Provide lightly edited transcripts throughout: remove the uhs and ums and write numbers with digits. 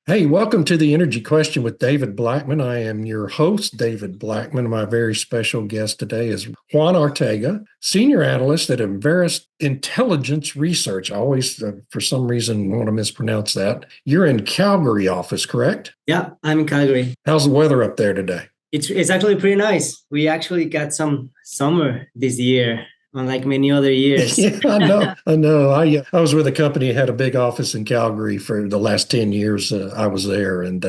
Hey, welcome to the Energy Question with David Blackmon. I am your host, David Blackmon. My very special guest today is Juan Arteaga, Senior Analyst at Enverus Intelligence Research. I always, for some reason, want to mispronounce that. You're in Calgary office, correct? Yeah, I'm in Calgary. How's the weather up there today? It's actually pretty nice. We actually got some summer this year, unlike many other years. Yeah, I know. I was with a company that had a big office in Calgary for the last 10 years. I was there and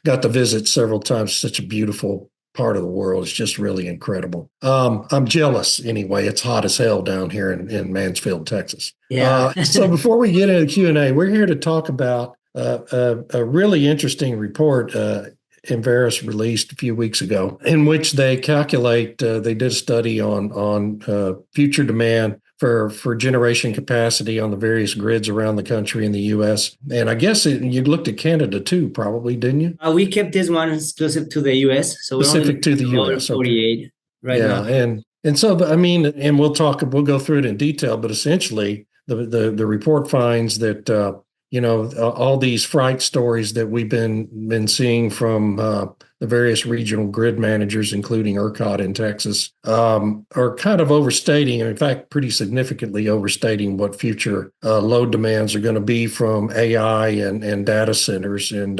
got to visit several times. Such a beautiful part of the world. It's just really incredible. I'm jealous anyway. It's hot as hell down here in Mansfield, Texas. Yeah. So before we get into Q&A, we're here to talk about a really interesting report Enverus released a few weeks ago, in which they calculate, they did a study on future demand for generation capacity on the various grids around the country in the U.S. And I guess you looked at Canada too, probably, didn't you? We kept this one exclusive to the U.S., so we're only Specific to the U.S. 48 right now. Yeah, and so I mean, and we'll go through it in detail, but essentially the report finds that all these fright stories that we've been seeing from the various regional grid managers, including Ercot in Texas, are kind of overstating, and in fact, pretty significantly overstating what future load demands are going to be from AI and data centers. And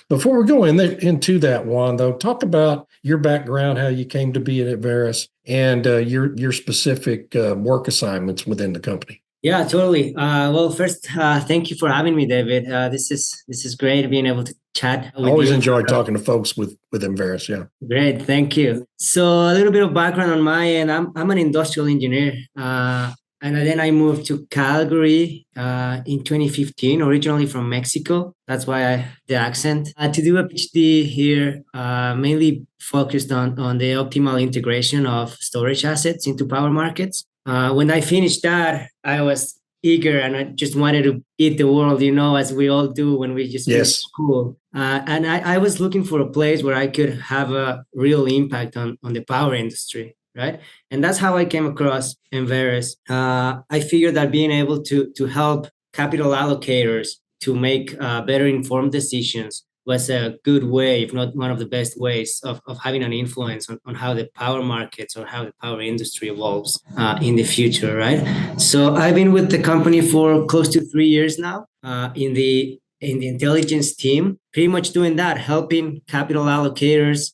before we go into that, Juan, though, talk about your background, how you came to be at Enverus, and your specific work assignments within the company. Yeah, totally. Well, first, thank you for having me, David. This is great being able to chat with you. Always enjoyed talking to folks with Enverus. Yeah. Great, thank you. So a little bit of background on my end. I'm an industrial engineer, and then I moved to Calgary in 2015, originally from Mexico. That's why the accent. To do a PhD here, mainly focused on the optimal integration of storage assets into power markets. When I finished that, I was eager and I just wanted to eat the world, as we all do when we just finish school. And I was looking for a place where I could have a real impact on the power industry, right? And that's how I came across Enverus. I figured that being able to help capital allocators to make better informed decisions was a good way, if not one of the best ways of having an influence on how the power markets or how the power industry evolves in the future, right? So I've been with the company for close to 3 years now in the intelligence team, pretty much doing that, helping capital allocators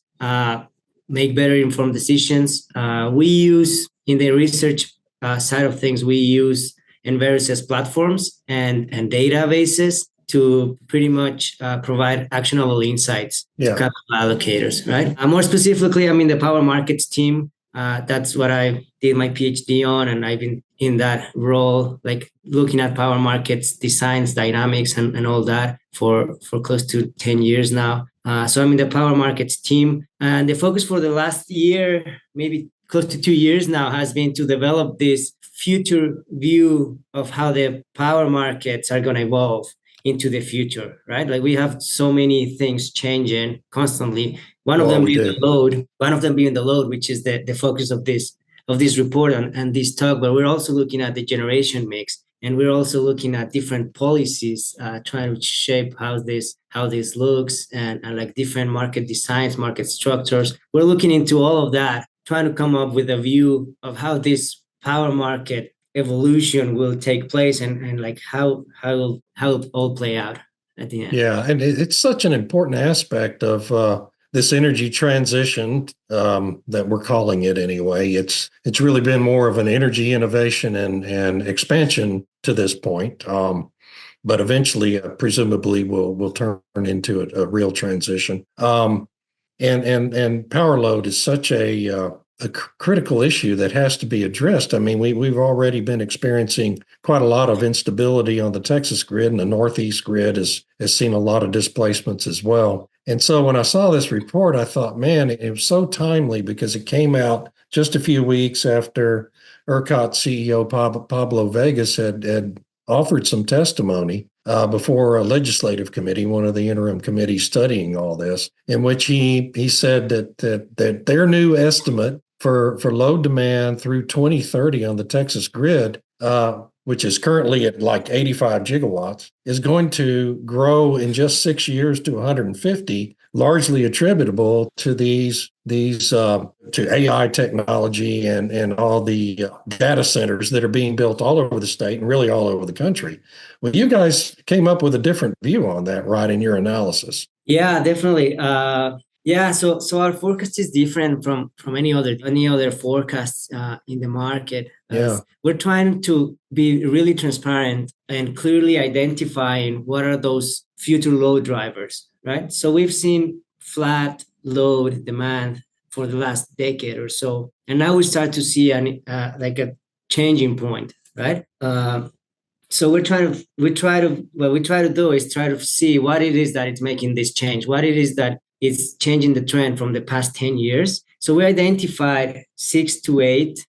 make better informed decisions. We use, in the research side of things, we use Enverus platforms and databases to pretty much provide actionable insights to capital allocators, right? More specifically, I'm in the power markets team. That's what I did my PhD on, and I've been in that role, like looking at power markets, designs, dynamics, and all that for close to 10 years now. So I'm in the power markets team, and the focus for the last year, maybe close to 2 years now, has been to develop this future view of how the power markets are going to evolve into the future, right? Like we have so many things changing constantly. One of them being the load, which is the focus of this report and this talk. But we're also looking at the generation mix, and we're also looking at different policies, trying to shape how this looks, and like different market designs, market structures. We're looking into all of that, trying to come up with a view of how this power market evolution will take place and like how it all play out at the end. Yeah, and it's such an important aspect of this energy transition that we're calling it anyway. It's really been more of an energy innovation and expansion to this point, but eventually, presumably, will turn into a real transition. And power load is such a critical issue that has to be addressed. I mean, we've already been experiencing quite a lot of instability on the Texas grid, and the Northeast grid has seen a lot of displacements as well. And so when I saw this report, I thought, man, it was so timely because it came out just a few weeks after Ercot CEO Pablo Vegas had offered some testimony before a legislative committee, one of the interim committees studying all this, in which he said that their new estimate for load demand through 2030 on the Texas grid which is currently at like 85 gigawatts, is going to grow in just 6 years to 150, largely attributable to to AI technology and all the data centers that are being built all over the state and really all over the country. Well, you guys came up with a different view on that, right, in your analysis? Yeah, definitely. Yeah, so our forecast is different from any other forecasts in the market. Yeah. We're trying to be really transparent and clearly identifying what are those future load drivers, right? So we've seen flat load demand for the last decade or so, and now we start to see like a changing point, right? So what we try to do is try to see what it is that it's making this change, what it is that is changing the trend from the past 10 years. So we identified 6 to 8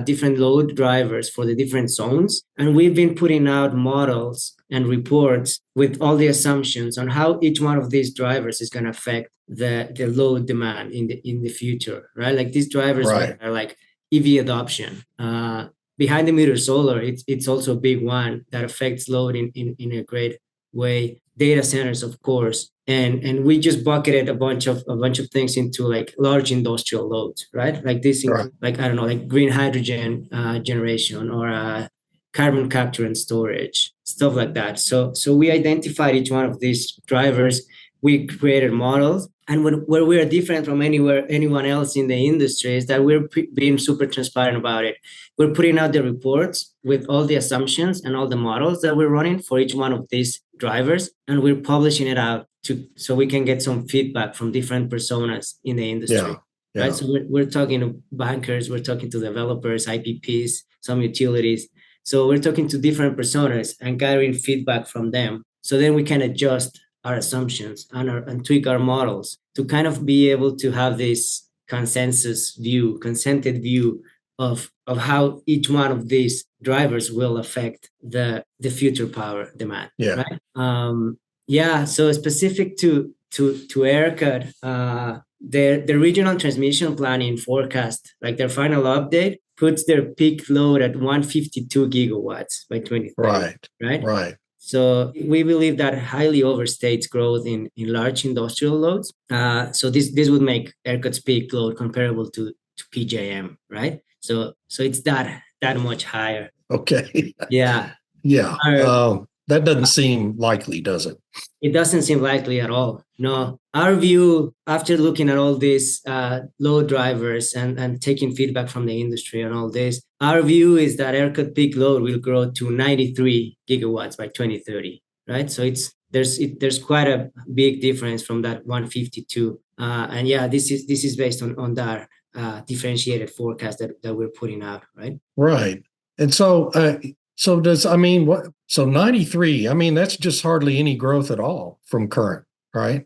different load drivers for the different zones, and we've been putting out models and reports with all the assumptions on how each one of these drivers is going to affect the load demand in the future, right? Like these drivers are like EV adoption. Behind the meter solar, it's also a big one that affects load in a great way. Data centers, of course, and we just bucketed a bunch of things into like large industrial loads, right? Like this, like I don't know, like green hydrogen generation or carbon capture and storage, stuff like that. So we identified each one of these drivers. We created models. And where we are different from anyone else in the industry is that we're being super transparent about it. We're putting out the reports with all the assumptions and all the models that we're running for each one of these drivers, and we're publishing it out so we can get some feedback from different personas in the industry. Yeah. Right? So we're talking to bankers, we're talking to developers, IPPs, some utilities. So we're talking to different personas and gathering feedback from them. So then we can adjust our assumptions and tweak our models to kind of be able to have this consented view of how each one of these drivers will affect the future power demand. Yeah. Right. So specific to Ercot, the regional transmission planning forecast, like their final update, puts their peak load at 152 gigawatts by 2030. Right. So we believe that highly overstates growth in large industrial loads. So this would make Ercot's peak load comparable to PJM, right? So it's that much higher. Okay. Yeah. Yeah. That doesn't seem likely, does it? It doesn't seem likely at all. No. Our view, after looking at all these load drivers and taking feedback from the industry and all this, our view is that Ercot peak load will grow to 93 gigawatts by 2030, right? So there's quite a big difference from that 152. And yeah, this is based on that differentiated forecast that we're putting out, right? Right. And so 93, that's just hardly any growth at all from current, right?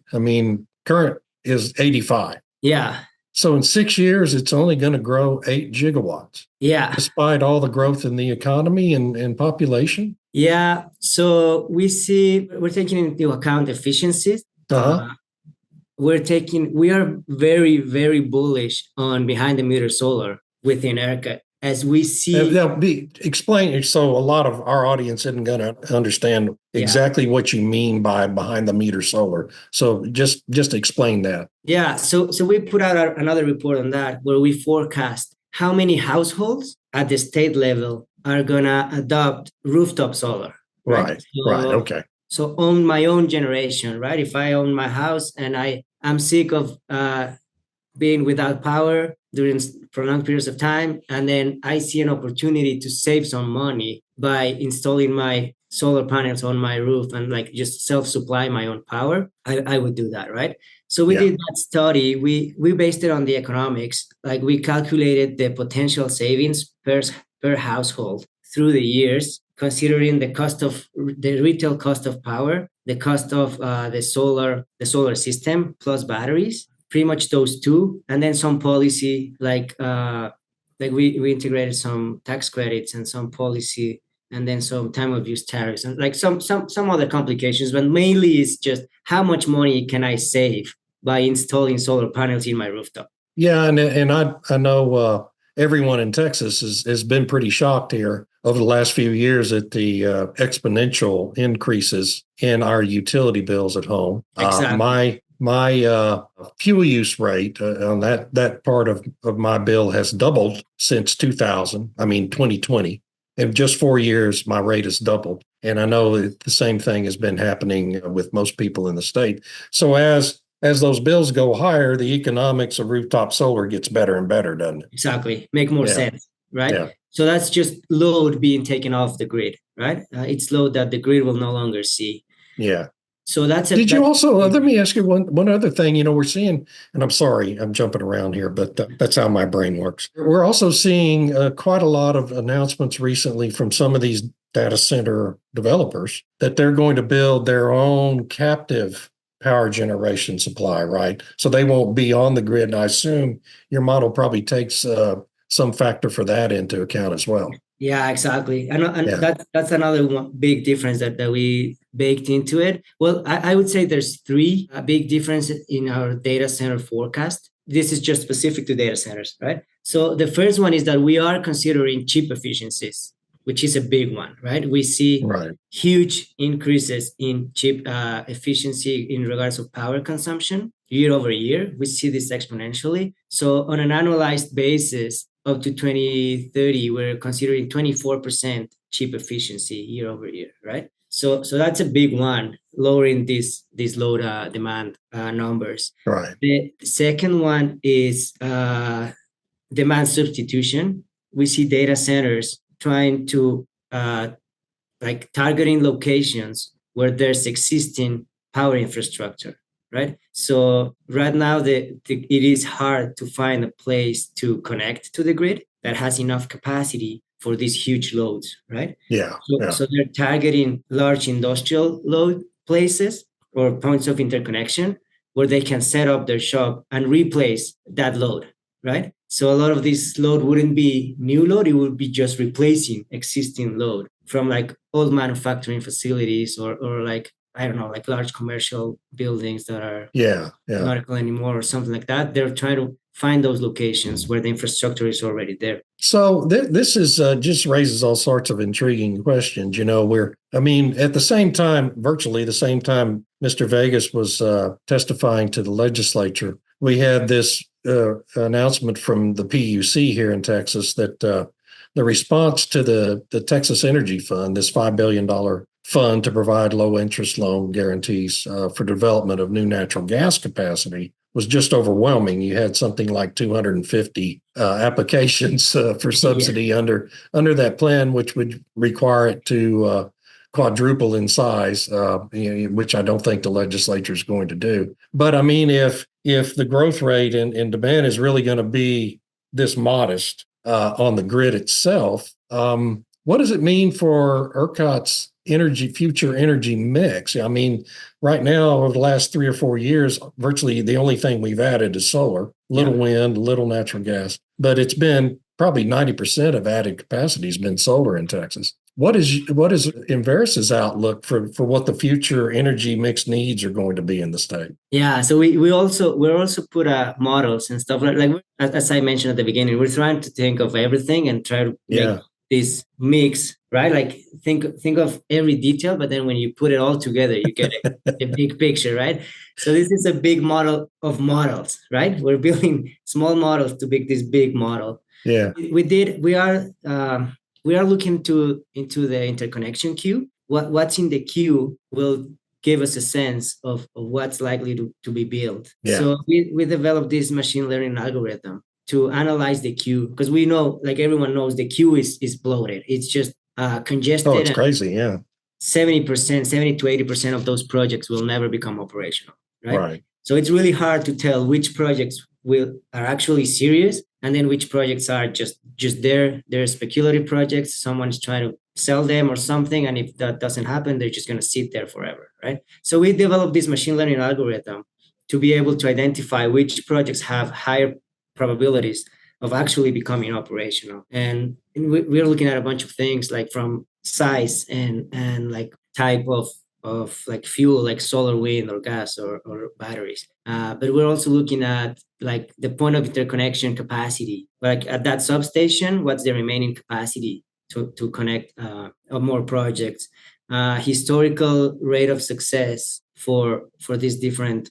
Current is 85. Yeah. So in 6 years, it's only going to grow 8 gigawatts. Yeah. Despite all the growth in the economy and population. Yeah. So we're taking into account efficiencies. We are very, very bullish on behind the meter solar within Ercot. As we see, explain. So a lot of our audience isn't going to understand exactly what you mean by behind the meter solar. So just explain that. Yeah. So we put out another report on that where we forecast how many households at the state level are going to adopt rooftop solar. Right. Okay. So on my own generation, right? If I own my house and I'm sick of being without power during prolonged periods of time, and then I see an opportunity to save some money by installing my solar panels on my roof and like just self-supply my own power, I would do that, right? So we did that study. We based it on the economics. Like we calculated the potential savings per household through the years, considering the retail cost of power, the cost of the solar system plus batteries, pretty much those two, and then some policy like we integrated some tax credits and some policy, and then some time of use tariffs and like some other complications, but mainly it's just how much money can I save by installing solar panels in my rooftop. Yeah, and I know everyone in Texas has been pretty shocked here over the last few years at the exponential increases in our utility bills at home. Exactly. My fuel use rate on that part of my bill has doubled since 2020. In just 4 years, my rate has doubled. And I know that the same thing has been happening with most people in the state. So as those bills go higher, the economics of rooftop solar gets better and better, doesn't it? Exactly. Make more Yeah. sense, right? Yeah. So that's just load being taken off the grid, right? It's load that the grid will no longer see. Yeah. So that's Did you also, let me ask you one other thing, we're seeing, and I'm sorry, I'm jumping around here, but that's how my brain works. We're also seeing quite a lot of announcements recently from some of these data center developers that they're going to build their own captive power generation supply, right? So they won't be on the grid. And I assume your model probably takes some factor for that into account as well. Yeah, exactly. And Yeah. that's another one big difference that we baked into it. Well, I would say there's three big differences in our data center forecast. This is just specific to data centers, right? So the first one is that we are considering chip efficiencies, which is a big one, right? We see Right. huge increases in chip efficiency in regards of power consumption year over year. We see this exponentially. So on an annualized basis, up to 2030, we're considering 24% chip efficiency year over year, right? So that's a big one, lowering these load demand numbers. Right. The second one is demand substitution. We see data centers trying to like targeting locations where there's existing power infrastructure, right? So right now, it is hard to find a place to connect to the grid that has enough capacity for these huge loads, right? Yeah. So they're targeting large industrial load places or points of interconnection where they can set up their shop and replace that load, right? So a lot of this load wouldn't be new load, it would be just replacing existing load from like old manufacturing facilities or like, I don't know, like large commercial buildings that are not equal anymore or something like that. They're trying to find those locations where the infrastructure is already there. So this is just raises all sorts of intriguing questions. At the same time, virtually the same time, Mr. Vegas was testifying to the legislature, we had this announcement from the PUC here in Texas that the response to the Texas Energy Fund, this $5 billion fund to provide low interest loan guarantees for development of new natural gas capacity, was just overwhelming. You had something like 250 applications for subsidy under that plan, which would require it to quadruple in size, which I don't think the legislature is going to do. But I mean, if the growth rate in demand is really going to be this modest on the grid itself, what does it mean for ERCOT's future energy mix? I mean, right now, over the last 3 or 4 years, virtually the only thing we've added is solar, little wind, little natural gas, but it's been probably 90% of added capacity has been solar in Texas. What is Enverus's outlook for what the future energy mix needs are going to be in the state? Yeah, so we also put models and stuff like as I mentioned at the beginning, we're trying to think of everything and try to make this mix, right? Like think of every detail, but then when you put it all together, you get a big picture, right? So this is a big model of models, right? We're building small models to make this big model. Yeah, we are looking into the interconnection queue. What's in the queue will give us a sense of what's likely to be built. Yeah. So we developed this machine learning algorithm to analyze the queue, because we know, like everyone knows, the queue is bloated. It's just congested. Oh, it's crazy. Yeah. 70%, 70 to 80% of those projects will never become operational, right? Right. So it's really hard to tell which projects are actually serious and then which projects are just they're speculative projects. Someone's trying to sell them or something, and if that doesn't happen, they're just going to sit there forever, right? So we developed this machine learning algorithm to be able to identify which projects have higher probabilities of actually becoming operational. And we're looking at a bunch of things, like from size and like type of like fuel, like solar, wind, or gas, or batteries. But we're also looking at like the point of interconnection capacity, like at that substation, what's the remaining capacity to connect more projects. Historical rate of success for these different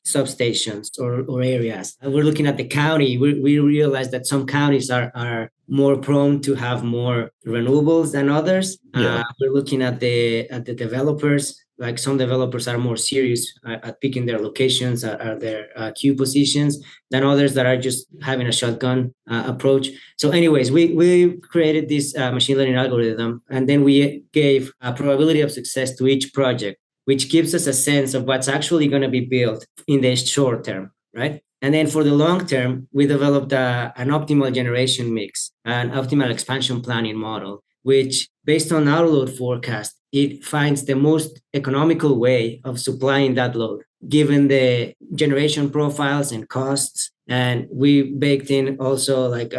substations or areas. We're looking at the county. We realize that some counties are more prone to have more renewables than others. Yeah. We're looking at the developers. Like some developers are more serious at picking their locations, at their queue positions, than others that are just having a shotgun approach. So anyways, we created this machine learning algorithm, and then we gave a probability of success to each project, which gives us a sense of what's actually going to be built in the short term, right? And then for the long term, we developed an optimal generation mix, an optimal expansion planning model, which based on our load forecast, it finds the most economical way of supplying that load, given the generation profiles and costs. And we baked in also like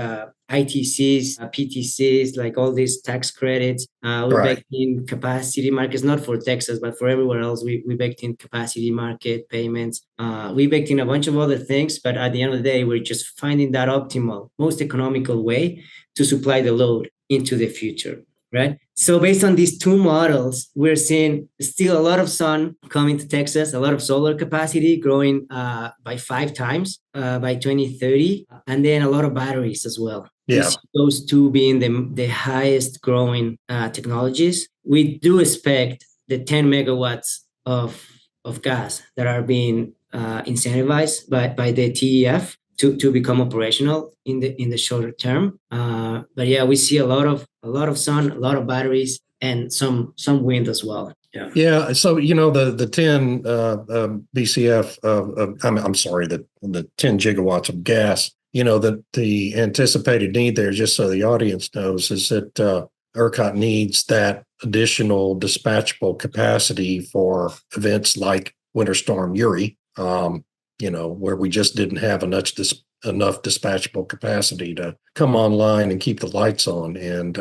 ITCs, PTCs, like all these tax credits. We baked in capacity markets, not for Texas, but for everywhere else. We baked in capacity market payments. We baked in a bunch of other things, but at the end of the day, we're just finding that optimal, most economical way to supply the load into the future, right? So based on these two models, we're seeing still a lot of sun coming to Texas, a lot of solar capacity growing by 5 times by 2030, and then a lot of batteries as well. Yeah. Those two being the highest growing technologies. We do expect the 10 megawatts of gas that are being incentivized by the TEF to become operational in the shorter term. But yeah, we see a lot of sun, a lot of batteries, and some wind as well. Yeah. Yeah. So the 10 BCF I'm sorry, the 10 gigawatts of gas. The anticipated need there, just so the audience knows, is that ERCOT needs that additional dispatchable capacity for events like Winter Storm Uri. Where we just didn't have enough dispatchable capacity to come online and keep the lights on. And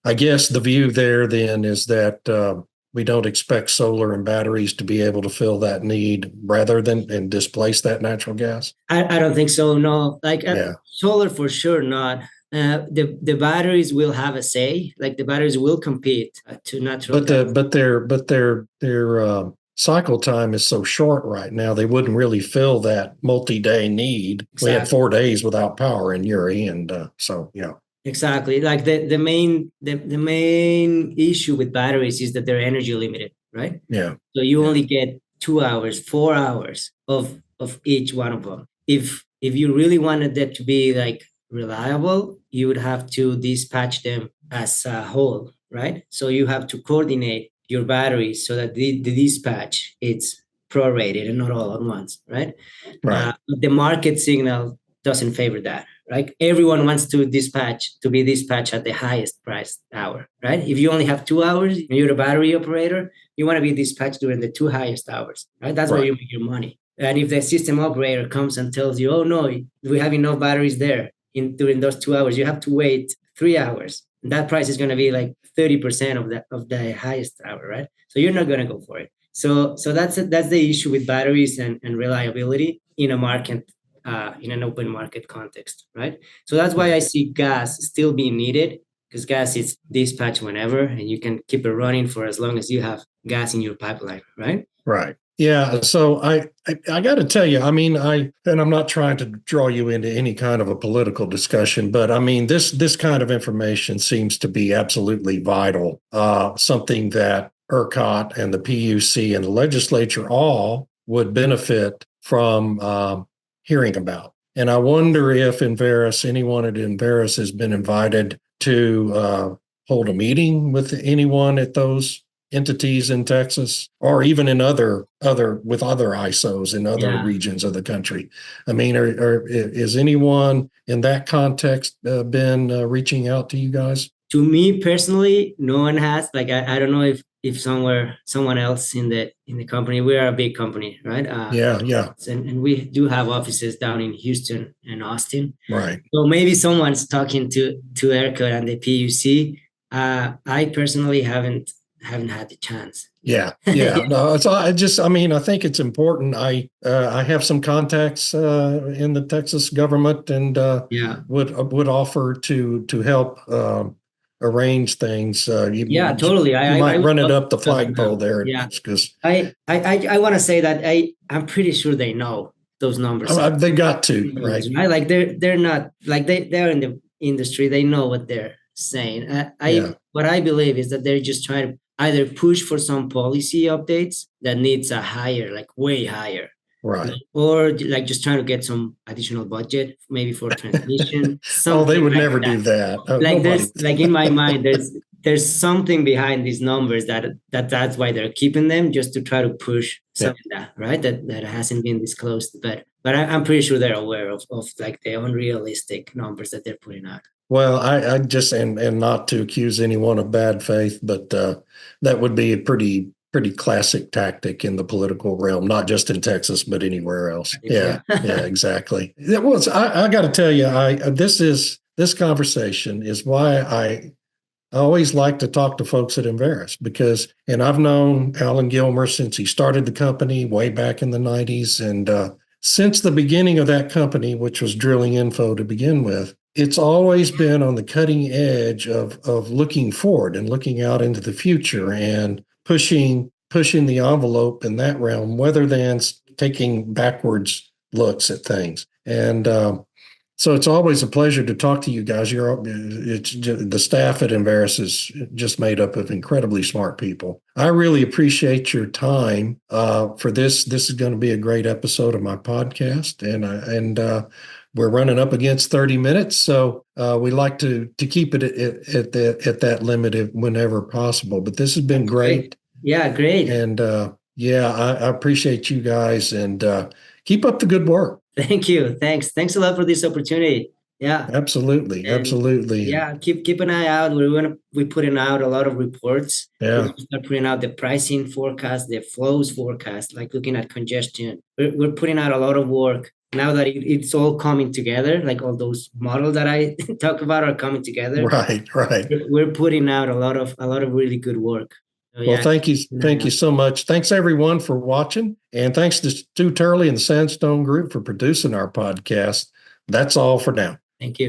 I guess the view there then is that we don't expect solar and batteries to be able to fill that need rather than and displace that natural gas. I don't think so. No, solar for sure not. The batteries will have a say. Like the batteries will compete to natural gas. But their cycle time is so short right now, they wouldn't really fill that multi-day need. Exactly. We had 4 days without power in Uri, and so yeah. Exactly. Like the main issue with batteries is that they're energy limited, right? Yeah. So you only get 2 hours, 4 hours of each one of them. If you really wanted that to be like reliable, you would have to dispatch them as a whole, right? So you have to coordinate your batteries so that the dispatch it's prorated and not all at once, right? Right. The market signal doesn't favor that, right? Everyone wants to be dispatched at the highest price hour, right? If you only have 2 hours and you're a battery operator, you want to be dispatched during the 2 highest hours, right? That's where you make your money. And if the system operator comes and tells you, oh no, we have enough batteries there during those 2 hours, you have to wait 3 hours. And that price is going to be like 30% of the highest hour, right? So you're not going to go for it. So that's the issue with batteries and reliability in a market, in an open market context, right? So that's why I see gas still being needed, because gas is dispatched whenever, and you can keep it running for as long as you have gas in your pipeline, right? Right. Yeah. So I got to tell you, I mean, and I'm not trying to draw you into any kind of a political discussion, but I mean, this kind of information seems to be absolutely vital. Something that ERCOT and the PUC and the legislature all would benefit from hearing about. And I wonder if anyone at Enverus has been invited to hold a meeting with anyone at those entities in Texas, or even in other ISOs in other regions of the country. I mean, is anyone in that context been reaching out to you guys? To me personally, no one has. Like I don't know if someone else in the company. We are a big company, right? Yeah. And we do have offices down in Houston and Austin. Right. So maybe someone's talking to Ercot and the PUC. I personally haven't had the chance. Yeah. No, I think it's important. I have some contacts in the Texas government, and would offer to help arrange things. Yeah, totally. You I might would run it love up the to talk to flagpole them. there Yeah. because I want to say that I'm pretty sure they know those numbers, they got to, right? right? Like they're not like they're in the industry. They know what they're saying. Yeah. What I believe is that they're just trying to either push for some policy updates that needs a higher, like way higher, Right. or like just trying to get some additional budget, maybe for transmission, Oh, they something would like never that. do that. Like Nobody. there's like in my mind, there's something behind these numbers that's why they're keeping them, just to try to push something that right that hasn't been disclosed. But I'm pretty sure they're aware of like the unrealistic numbers that they're putting out. Well, I just and not to accuse anyone of bad faith, but that would be a pretty classic tactic in the political realm, not just in Texas, but anywhere else. Yeah, yeah, exactly. It was. I got to tell you, this conversation is why I always like to talk to folks at Enverus because, and I've known Alan Gilmer since he started the company way back in the 90s. And since the beginning of that company, which was Drilling Info to begin with, it's always been on the cutting edge of looking forward and looking out into the future and pushing the envelope in that realm, rather than taking backwards looks at things. And so it's always a pleasure to talk to you guys. The staff at Enverus is just made up of incredibly smart people. I really appreciate your time for this. This is going to be a great episode of my podcast, and we're running up against 30 minutes, so we like to keep it at that limit whenever possible. But this has been great. Yeah, great. And I appreciate you guys, and keep up the good work. Thank you. Thanks a lot for this opportunity. Yeah, absolutely. Yeah, keep an eye out. We're putting out a lot of reports. Yeah, we're start putting out the pricing forecast, the flows forecast, like looking at congestion. We're putting out a lot of work now that it's all coming together. Like all those models that I talk about are coming together. Right. We're putting out a lot of really good work. So, well, thank you so much. Thanks everyone for watching, and thanks to Stu Turley and the Sandstone Group for producing our podcast. That's all for now. Thank you.